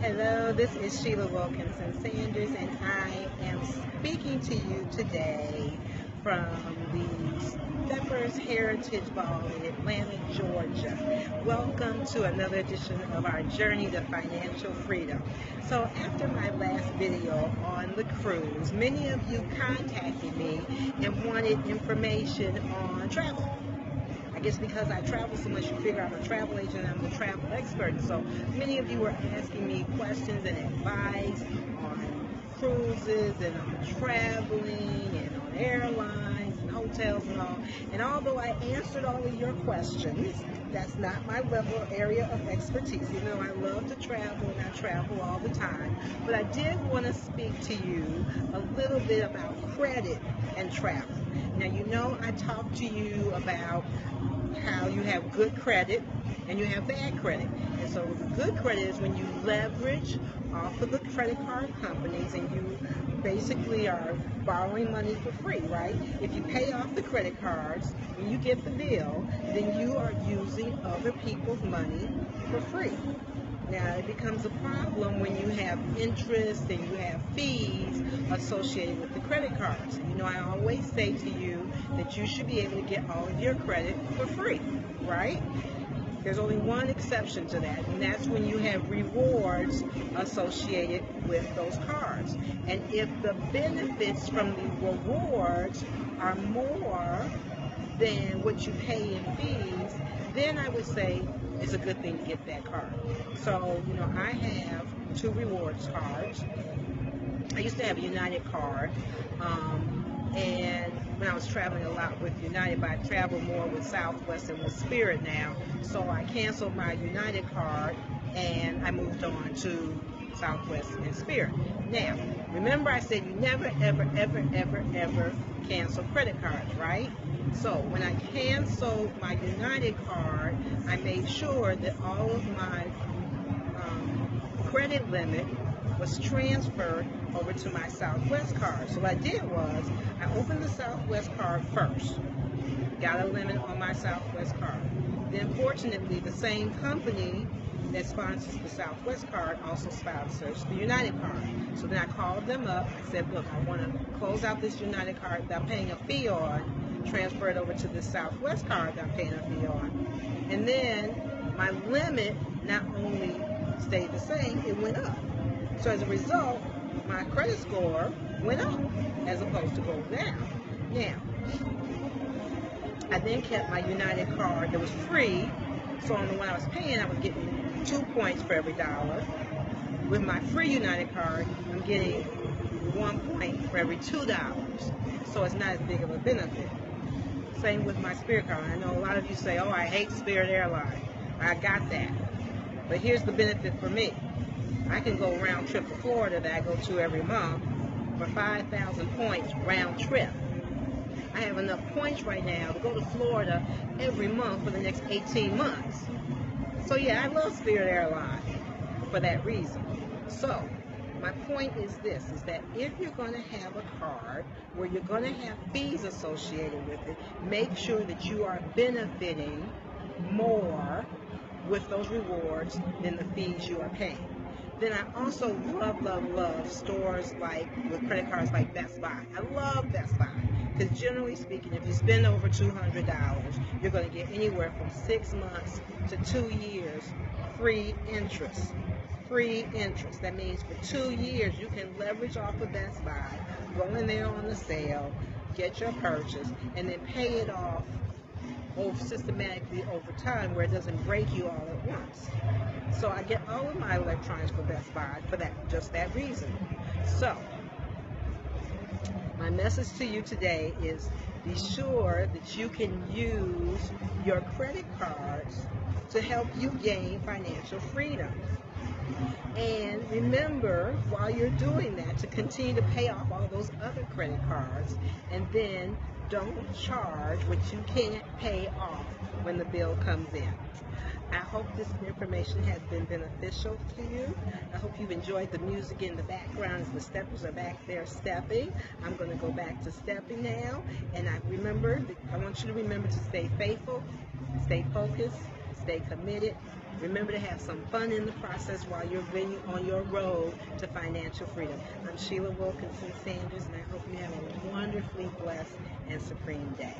Hello, this is Sheila Wilkinson-Sanders, and I am speaking to you today from the Steppers Heritage Ball in Atlanta, Georgia. Welcome to another edition of our journey to financial freedom. So after my last video on the cruise, many of you contacted me and wanted information on travel. I guess because I travel so much, you figure I'm a travel agent, I'm a travel expert. So many of you were asking me questions and advice on cruises and on traveling and on airlines and hotels and all. And although I answered all of your questions, that's not my level area of expertise. You know, I love to travel and I travel all the time. But I did want to speak to you a little bit about credit and travel. Now, you know, I talked to you about how you have good credit and you have bad credit. And so good credit is when you leverage off of the credit card companies and you basically are borrowing money for free, right? If you pay off the credit cards, when you get the bill, then you are using other people's money for free. Now, it becomes a problem when you have interest and you have fees associated with the credit cards. You know, I always say to you that you should be able to get all of your credit for free, right? There's only one exception to that, and that's when you have rewards associated with those cards. And if the benefits from the rewards are more than what you pay in fees, then I would say it's a good thing to get that card. So, you know, I have 2 rewards cards. I used to have a United card, and when I was traveling a lot with United, but I travel more with Southwest and with Spirit now. So I canceled my United card and I moved on to Southwest and Spirit. Now, remember I said you never, ever, ever, ever, ever cancel credit cards, right? So when I canceled my United card, I made sure that all of my credit limit was transferred over to my Southwest card. So what I did was I opened the Southwest card first, got a limit on my Southwest card. Then fortunately the same company that sponsors the Southwest card also sponsors the United card. So then I called them up. I said, look, I want to close out this United card that I'm paying a fee on, transfer it over to the Southwest card that I'm paying a fee on. And then my limit not only stayed the same, it went up. So as a result, my credit score went up as opposed to going down. Now, I then kept my United card that was free. So on the one I was paying, I was getting 2 points for every dollar. With my free United card, I'm getting 1 point for every $2. So it's not as big of a benefit. Same with my Spirit card. I know a lot of you say, oh, I hate Spirit Airlines. I got that. But here's the benefit for me. I can go round trip to Florida that I go to every month for 5,000 points round trip. I have enough points right now to go to Florida every month for the next 18 months. So yeah, I love Spirit Airlines for that reason. So my point is this, is that if you're going to have a card where you're going to have fees associated with it, make sure that you are benefiting more with those rewards than the fees you are paying. Then I also love stores like, with credit cards like Best Buy. I love Best Buy because generally speaking, if you spend over $200, you're going to get anywhere from 6 months to 2 years free interest. Free interest. That means for 2 years, you can leverage off of Best Buy, go in there on the sale, get your purchase, and then pay it off systematically over time where it doesn't break you all at once. So I get all of my electronics for Best Buy for just that reason. So my message to you today is be sure that you can use your credit cards to help you gain financial freedom. And remember, while you're doing that, to continue to pay off all those other credit cards, and then don't charge what you can't pay off when the bill comes in. I hope this information has been beneficial to you. I hope you've enjoyed the music in the background as the steppers are back there stepping. I'm going to go back to stepping now. And I want you to remember to stay faithful, stay focused, stay committed, Remember to have some fun in the process while you're really on your road to financial freedom. I'm Sheila Wilkinson-Sanders, and I hope you have a wonderfully blessed and supreme day.